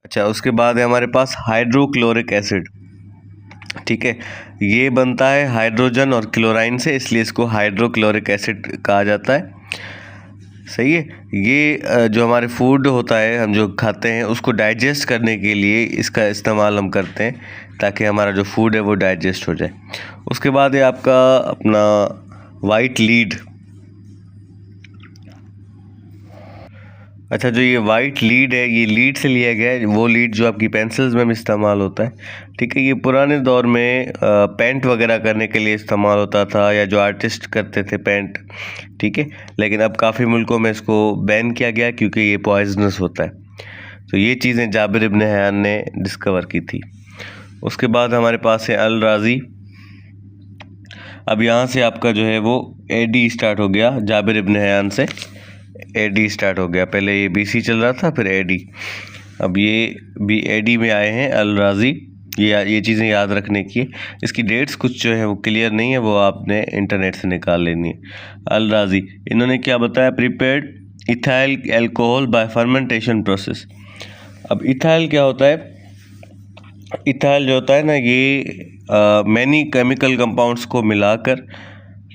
अच्छा, उसके बाद है हमारे पास हाइड्रोक्लोरिक एसिड। ठीक है, ये बनता है हाइड्रोजन और क्लोराइन से, इसलिए इसको हाइड्रोक्लोरिक एसिड कहा जाता है। सही है। ये जो हमारे फूड होता है, हम जो खाते हैं उसको डाइजेस्ट करने के लिए इसका इस्तेमाल हम करते हैं, ताकि हमारा जो फूड है वो डाइजेस्ट हो जाए। उसके बाद है आपका अपना वाइट लीड। अच्छा, जो ये वाइट लीड है, ये लीड से लिया गया है, वो लीड जो आपकी पेंसिल्स में भी इस्तेमाल होता है। ठीक है, ये पुराने दौर में पेंट वगैरह करने के लिए इस्तेमाल होता था, या जो आर्टिस्ट करते थे पेंट। ठीक है, लेकिन अब काफ़ी मुल्कों में इसको बैन किया गया क्योंकि ये पॉइजनस होता है। तो ये चीज़ें जाबिर इब्न हयान ने डिस्कवर की थी। उसके बाद हमारे पास है अल राज़ी। अब यहाँ से आपका जो है वो एडी स्टार्ट हो गया, जाबिर इब्न हयान से एडी स्टार्ट हो गया। पहले ये बीसी चल रहा था, फिर एडी, अब ये भी एडी में आए हैं अल राज़ी। ये चीज़ें याद रखने की है। इसकी डेट्स कुछ जो है वो क्लियर नहीं है, वो आपने इंटरनेट से निकाल लेनी है। अल राज़ी इन्होंने क्या बताया, prepared ethyl alcohol bye fermentation process. अब इथाइल क्या होता है? इथाइल जो होता है ना, ये मैनी केमिकल कंपाउंड्स को मिलाकर,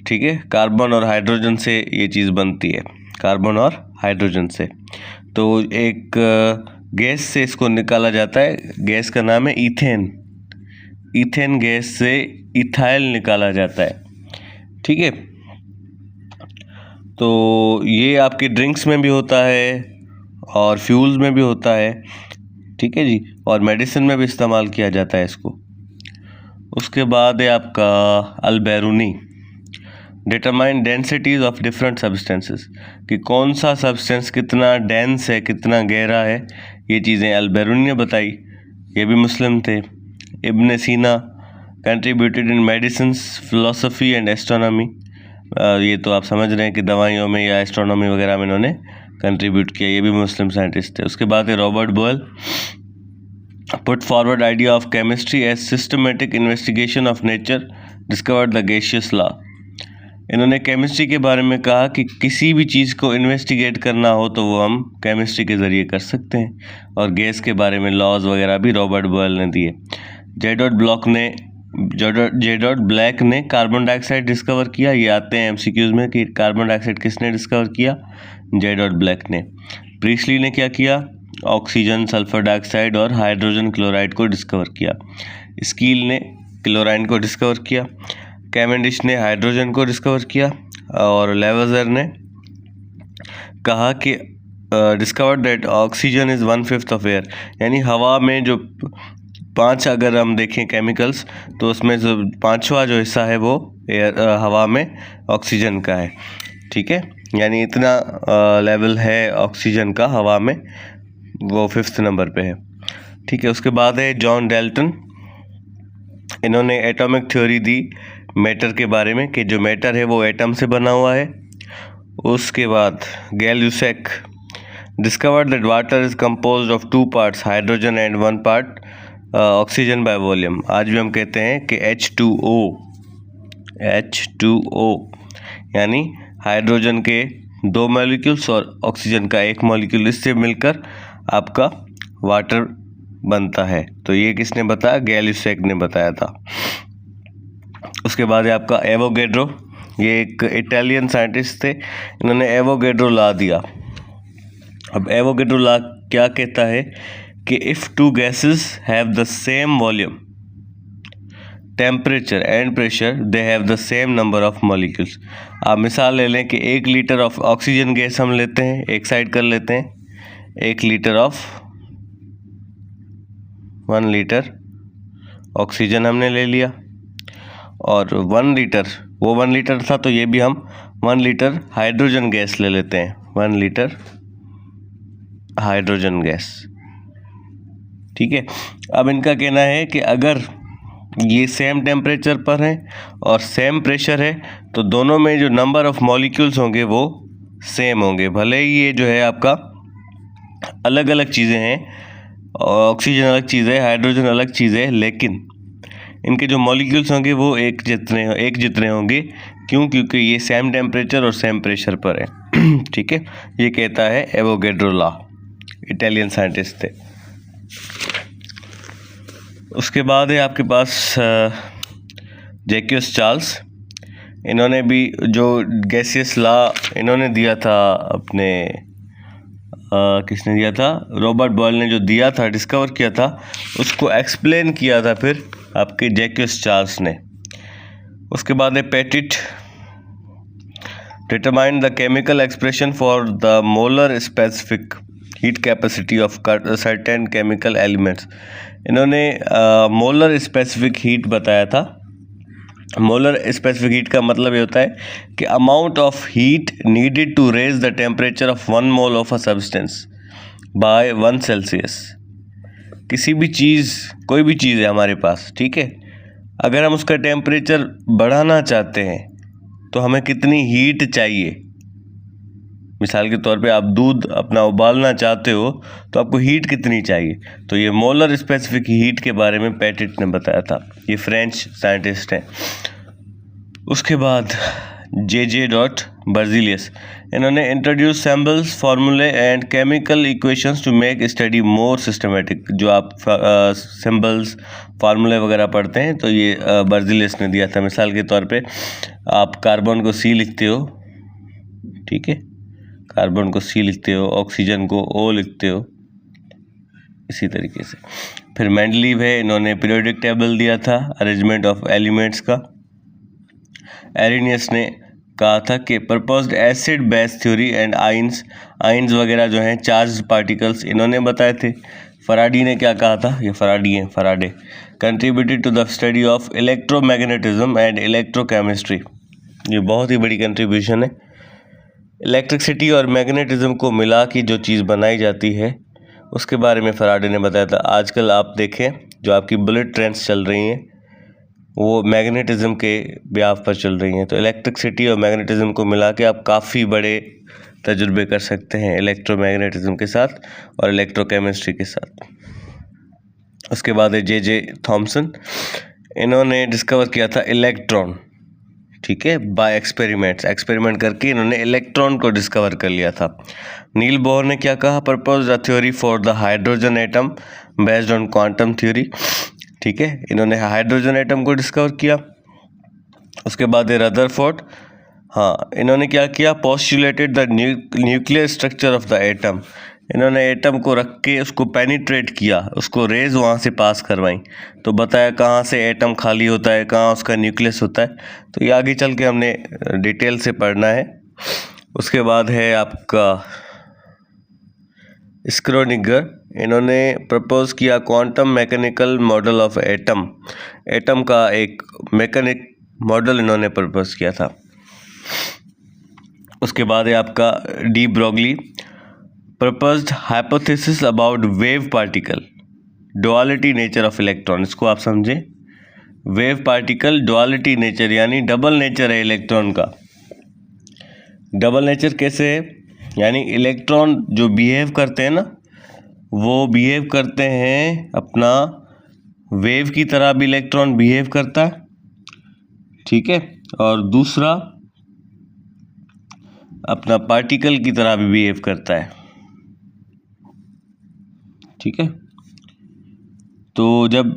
ठीक है, कार्बन और हाइड्रोजन से ये चीज़ बनती है, कार्बन और हाइड्रोजन से। तो एक गैस से इसको निकाला जाता है, गैस का नाम है ईथेन। ईथेन गैस से इथाइल निकाला जाता है। ठीक है, तो ये आपके ड्रिंक्स में भी होता है और फ्यूल्स में भी होता है। ठीक है जी, और मेडिसिन में भी इस्तेमाल किया जाता है इसको। उसके बाद है आपका Al Biruni, determine densities of different substances, कि कौन सा सब्सटेंस कितना डेंस है, कितना गहरा है, ये चीज़ें अल बैरूनी ने बताई। ये भी मुस्लिम थे। इब्न सीना contributed in medicines, philosophy and astronomy. ये तो आप समझ रहे हैं कि दवाइयों में या एस्ट्रोनॉमी वगैरह में इन्होंने कंट्रीब्यूट किया, ये भी मुस्लिम साइंटिस्ट थे। उसके बाद है Robert Boyle, put forward idea of chemistry as systematic investigation of nature, discovered the gaseous law. इन्होंने केमिस्ट्री के बारे में कहा कि किसी भी चीज़ को इन्वेस्टिगेट करना हो तो वो हम केमिस्ट्री के ज़रिए कर सकते हैं, और गैस के बारे में लॉज वगैरह भी रॉबर्ट बॉयल ने दिए। जे डॉट ब्लैक ने कार्बन डाइऑक्साइड डिस्कवर किया। ये आते हैं एमसीक्यूज में कि कार्बन डाइऑक्साइड किसने डिस्कवर किया? जे डॉट ब्लैक ने। प्रीस्ली ने क्या किया? ऑक्सीजन, सल्फर डाइऑक्साइड और हाइड्रोजन क्लोराइड को डिस्कवर किया। स्कील ने क्लोराइन को डिस्कवर किया। कैवेंडिश ने हाइड्रोजन को डिस्कवर किया, और लेवजर ने कहा कि discovered that oxygen is 1/5 of air, यानी हवा में जो 5 अगर हम देखें केमिकल्स, तो उसमें जो 5वां जो हिस्सा है वो एयर हवा में ऑक्सीजन का है। ठीक है, यानी इतना लेवल है ऑक्सीजन का हवा में, वो 5th नंबर पे है। ठीक है, उसके बाद है जॉन डाल्टन। इन्होंने एटॉमिक थ्योरी दी मैटर के बारे में, कि जो मैटर है वो एटम से बना हुआ है। उसके बाद गैल USAC discovered that water is composed of 2 parts hydrogen and 1 part oxygen by volume. आज भी हम कहते हैं कि H2O, यानी हाइड्रोजन के 2 मॉलिक्यूल्स और ऑक्सीजन का 1 मॉलिक्यूल, इससे मिलकर आपका वाटर बनता है। तो ये किसने बताया? गैल यूसेक ने बताया था। उसके बाद है आपका एवोगैड्रो। ये एक इटालियन साइंटिस्ट थे, इन्होंने एवोगैड्रो लॉ दिया। अब एवोगैड्रो लॉ क्या कहता है कि if 2 gases have the same volume, temperature and pressure, they have the same number of molecules. आप मिसाल ले लें कि 1 लीटर ऑफ ऑक्सीजन गैस हम लेते हैं, एक साइड कर लेते हैं, 1 लीटर ऑक्सीजन हमने ले लिया, और 1 लीटर, वो 1 लीटर था तो ये भी हम 1 लीटर हाइड्रोजन गैस ले लेते हैं, 1 लीटर हाइड्रोजन गैस। ठीक है, अब इनका कहना है कि अगर ये सेम टेम्परेचर पर है और सेम प्रेशर है, तो दोनों में जो नंबर ऑफ मॉलिक्यूल्स होंगे वो सेम होंगे। भले ही ये जो है आपका अलग अलग चीज़ें हैं, ऑक्सीजन अलग चीज़ है, हाइड्रोजन अलग चीज़ है, लेकिन इनके जो मॉलिक्यूल्स होंगे वो एक जितने होंगे। क्यों? क्योंकि ये सेम टेम्परेचर और सेम प्रेशर पर है। ठीक है, ये कहता है एवोगैड्रो लॉ, इटालियन साइंटिस्ट थे। उसके बाद है आपके पास जैक्यूस चार्ल्स। इन्होंने भी जो गैसियस लॉ इन्होंने दिया था अपने किसने दिया था, रॉबर्ट बॉयल ने जो दिया था, डिस्कवर किया था, उसको एक्सप्लेन किया था फिर आपके जैक्यूस चार्ल्स ने। उसके बाद है petit, determine the chemical expression for the molar specific heat capacity of certain chemical elements. इन्होंने मोलर स्पेसिफिक हीट बताया था। मोलर स्पेसिफिक हीट का मतलब ये होता है कि amount of heat needed to raise the temperature of 1 mole of a substance by 1 Celsius. किसी भी चीज़, कोई भी चीज़ है हमारे पास, ठीक है, अगर हम उसका टेम्परेचर बढ़ाना चाहते हैं तो हमें कितनी हीट चाहिए। मिसाल के तौर पे आप दूध अपना उबालना चाहते हो तो आपको हीट कितनी चाहिए, तो ये मोलर स्पेसिफिक हीट के बारे में पेटिट ने बताया था। ये फ्रेंच साइंटिस्ट हैं। उसके बाद जे बर्जीलियस, इन्होंने introduce symbols formulae and chemical equations to make study more systematic. जो आप सिंबल्स फार्मूले वगैरह पढ़ते हैं तो ये बर्जीलियस ने दिया था। मिसाल के तौर पे आप कार्बन को C लिखते हो, ठीक है, कार्बन को C लिखते हो, ऑक्सीजन को O लिखते हो, इसी तरीके से। फिर मेंडलीव है, इन्होंने पीरियोडिक टेबल दिया था अरेंजमेंट ऑफ एलिमेंट्स का। एरिनियस ने कहा था कि proposed acid base theory and ions वगैरह जो हैं चार्ज पार्टिकल्स, इन्होंने बताए थे। फराडी ने क्या कहा था, ये Faraday contributed to the study of electromagnetism and electrochemistry. ये बहुत ही बड़ी कंट्रीब्यूशन है। इलेक्ट्रिसिटी और मैग्नेटिज्म को मिला के जो चीज़ बनाई जाती है उसके बारे में फराडे ने बताया था। आजकल आप देखें जो आपकी बुलेट ट्रेन्स चल रही हैं वो मैग्नेटिज्म के ब्याव पर चल रही हैं। तो इलेक्ट्रिसिटी और मैग्नेटिज्म को मिला के आप काफ़ी बड़े तजुर्बे कर सकते हैं इलेक्ट्रोमैग्नेटिज्म के साथ और इलेक्ट्रोकेमिस्ट्री के साथ। उसके बाद है जे थॉमसन, इन्होंने डिस्कवर किया था इलेक्ट्रॉन, ठीक है, बाय एक्सपेरिमेंट करके इन्होंने इलेक्ट्रॉन को डिस्कवर कर लिया था। नील बोहर ने क्या कहा, propose the theory for the hydrogen atom based on quantum theory, ठीक है, इन्होंने हाइड्रोजन एटम को डिस्कवर किया। उसके बाद है रदरफोर्ड, हाँ, इन्होंने क्या किया, postulated the nuclear structure of the atom. इन्होंने एटम को रख के उसको पेनिट्रेट किया, उसको रेज वहाँ से पास करवाई, तो बताया कहाँ से एटम खाली होता है, कहाँ उसका न्यूक्लियस होता है। तो ये आगे चल के हमने डिटेल से पढ़ना है। उसके बाद है आपका स्क्रोडिंगर, इन्होंने प्रपोज किया quantum mechanical model of atom का एक मैकेनिक मॉडल इन्होंने प्रपोज किया था। उसके बाद है आपका de Broglie, proposed hypothesis about wave particle duality nature of electron. इसको आप समझें, वेव पार्टिकल डुअलिटी नेचर यानी डबल नेचर है इलेक्ट्रॉन का। डबल नेचर कैसे है, यानी इलेक्ट्रॉन जो बिहेव करते हैं ना, वो बिहेव करते हैं अपना वेव की तरह भी इलेक्ट्रॉन बिहेव करता है, ठीक है, और दूसरा अपना पार्टिकल की तरह भी बिहेव करता है, ठीक है। तो जब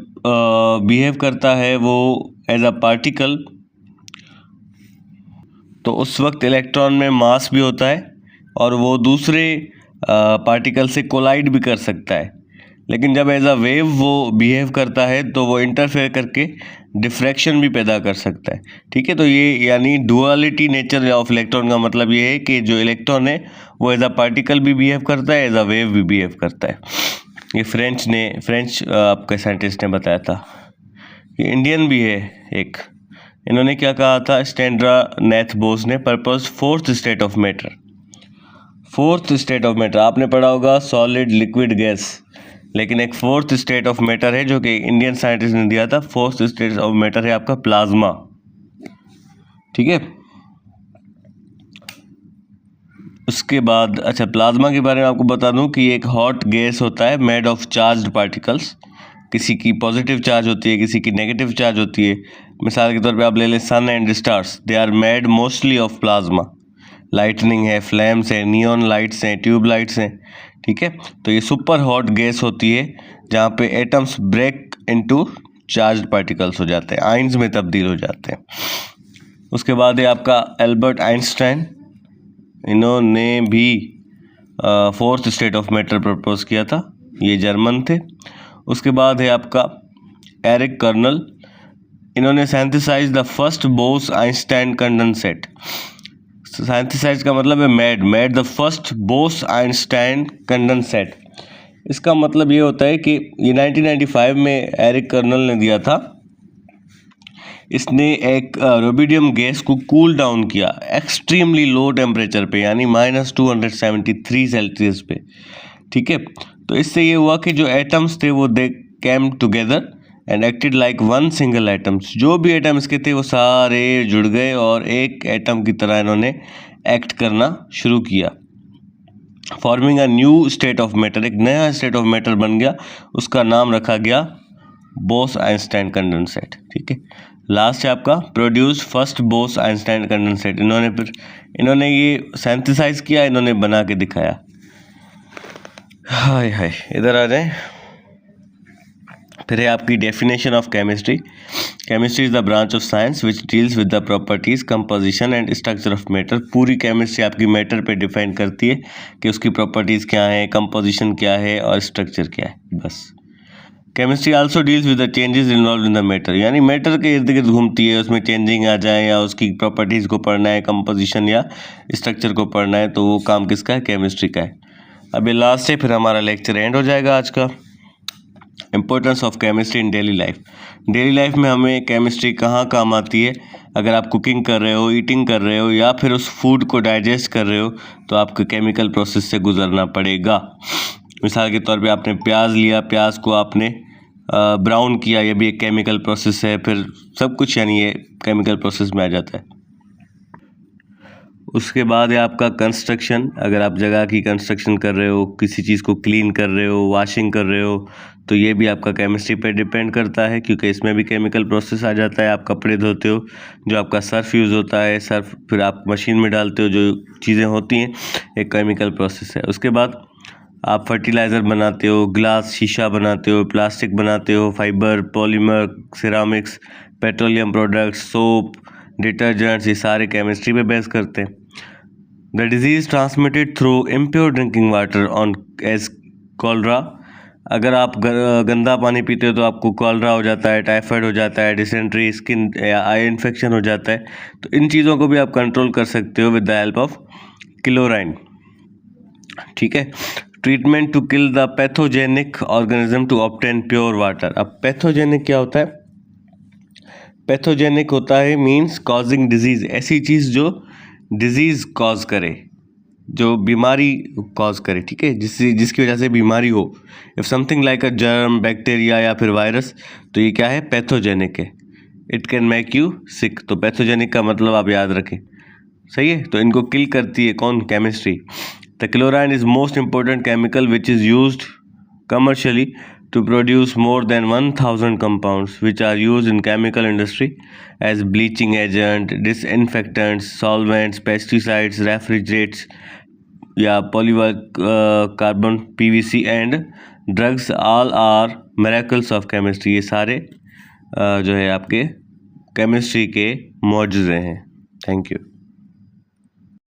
बिहेव करता है वो एज अ पार्टिकल, तो उस वक्त इलेक्ट्रॉन में मास भी होता है और वो दूसरे पार्टिकल से कोलाइड भी कर सकता है। लेकिन जब एज अ वेव वो बिहेव करता है तो वो इंटरफेयर करके डिफ्रैक्शन भी पैदा कर सकता है, ठीक है। तो ये यानी डुअलिटी नेचर ऑफ इलेक्ट्रॉन का मतलब ये है कि जो इलेक्ट्रॉन है वो एज अ पार्टिकल भी बिहेव करता है, एज अ वेव भी बिहेव करता है। ये फ्रेंच आपके साइंटिस्ट ने बताया था। ये इंडियन भी है एक, इन्होंने क्या कहा था, स्टैंड्रा-नेथ बोस ने propose fourth state of matter. Fourth state of matter आपने पढ़ा होगा सॉलिड, लिक्विड, गैस, लेकिन एक फोर्थ स्टेट ऑफ मैटर है जो कि इंडियन साइंटिस्ट ने दिया था। फोर्थ स्टेट ऑफ मैटर है आपका प्लाज्मा, ठीक है। उसके बाद अच्छा, प्लाज्मा के बारे में आपको बता दूं कि एक हॉट गैस होता है मेड ऑफ चार्ज्ड पार्टिकल्स। किसी की पॉजिटिव चार्ज होती है, किसी की नेगेटिव चार्ज होती है। मिसाल के तौर पे आप ले लें sun and stars, they are made mostly of plasma. Lightning है, फ्लेम्स है, नियॉन लाइट्स हैं, ट्यूब लाइट्स हैं, ठीक है। तो ये सुपर हॉट गैस होती है जहाँ पे atoms break into charged particles हो जाते हैं, आयंस में तब्दील हो जाते हैं। उसके बाद है आपका एल्बर्ट आइंस्टाइन, इन्होंने भी fourth state of matter propose किया था, ये जर्मन थे। उसके बाद है आपका एरिक कर्नल, इन्होंने synthesize the first Bose Einstein condensate. Synthesize का मतलब है made the first Bose Einstein condensate. इसका मतलब ये होता है कि ये 1995 में एरिक कर्नल ने दिया था। इसने एक रुबिडियम गैस को कूल डाउन किया एक्सट्रीमली लो टेम्परेचर पे, यानी -273 सेल्सियस पे, ठीक है। तो इससे ये हुआ कि जो एटम्स थे वो they came together and acted like one single atoms. जो भी एटम इसके थे वो सारे जुड़ गए और एक एटम की तरह इन्होंने एक्ट करना शुरू किया, forming a new state of matter, एक नया स्टेट ऑफ मैटर बन गया। उसका नाम रखा गया बोस आइंस्टाइन कंडेंसेट, ठीक है। लास्ट है आपका produce first Bose Einstein condensate, इन्होंने ये सिंथेसाइज किया, इन्होंने बना के दिखाया। हाय हाय, इधर आ जाए। फिर है आपकी definition of chemistry. Chemistry is the branch of science which deals with the properties, composition and structure of matter. पूरी केमिस्ट्री आपकी मैटर पे डिफाइन करती है कि उसकी प्रॉपर्टीज क्या है, कंपोजिशन क्या है और स्ट्रक्चर क्या है, बस। Chemistry also deals with the changes involve in the matter, यानी मैटर के इर्द गिर्द घूमती है, उसमें चेंजिंग आ जाए या उसकी प्रॉपर्टीज को पढ़ना है, कंपोजिशन या स्ट्रक्चर को पढ़ना है, तो वो काम किसका है, केमिस्ट्री का है। अभी लास्ट है, फिर हमारा लेक्चर एंड हो जाएगा आज का। Importance of chemistry in daily life. Daily life में हमें केमिस्ट्री कहाँ काम आती है? अगर आप कुकिंग कर रहे हो, ईटिंग कर रहे हो या फिर उस फूड को डाइजेस्ट कर रहे हो तो आपको केमिकल प्रोसेस से गुजरना पड़ेगा। मिसाल के तौर पे आपने प्याज लिया, प्याज को आपने ब्राउन किया, ये भी एक केमिकल प्रोसेस है। फिर सब कुछ यानी ये केमिकल प्रोसेस में आ जाता है। उसके बाद है आपका कंस्ट्रक्शन। अगर आप जगह की कंस्ट्रक्शन कर रहे हो, किसी चीज़ को क्लीन कर रहे हो, वॉशिंग कर रहे हो, तो ये भी आपका केमिस्ट्री पे डिपेंड करता है, क्योंकि इसमें भी केमिकल प्रोसेस आ जाता है। आप कपड़े धोते हो, जो आपका सर्फ यूज़ होता है, सर्फ फिर आप मशीन में डालते हो, जो चीज़ें होती हैं एक केमिकल प्रोसेस है। उसके बाद आप फर्टिलाइज़र बनाते हो, ग्लास शीशा बनाते हो, प्लास्टिक बनाते हो, fibre, polymer, ceramics, petroleum products, soap, detergents, ये सारे केमिस्ट्री पे बेस करते हैं। The disease transmitted through impure drinking water on as cholera. अगर आप गंदा पानी पीते हो तो आपको कॉलरा हो जाता है, टाइफाइड हो जाता है, डिसेंट्री, स्किन या आई इन्फेक्शन हो जाता है। तो इन चीज़ों को भी आप कंट्रोल कर सकते हो with the help of chlorine, ठीक है। Treatment to kill the pathogenic organism to obtain pure water. अब पैथोजेनिक क्या होता है? पैथोजेनिक होता है मीन्स कॉजिंग डिजीज़, ऐसी चीज़ जो डिजीज़ कॉज करे, जो बीमारी कॉज करे, ठीक है, जिसकी वजह से बीमारी हो। If something like a germ, bacteria या फिर वायरस, तो ये क्या है? पैथोजेनिक है। It can make you sick. तो पैथोजेनिक का मतलब आप याद रखें, सही है। तो इनको किल करती है कौन? Chemistry. The chlorine is most important chemical which is used commercially to produce more than 1000 compounds which are used in chemical industry as bleaching agent, disinfectants, solvents, pesticides, refrigerants या polycarbon, PVC and drugs, all are miracles of chemistry। ये सारे जो है आपके chemistry के मौजूज़े हैं। Thank you.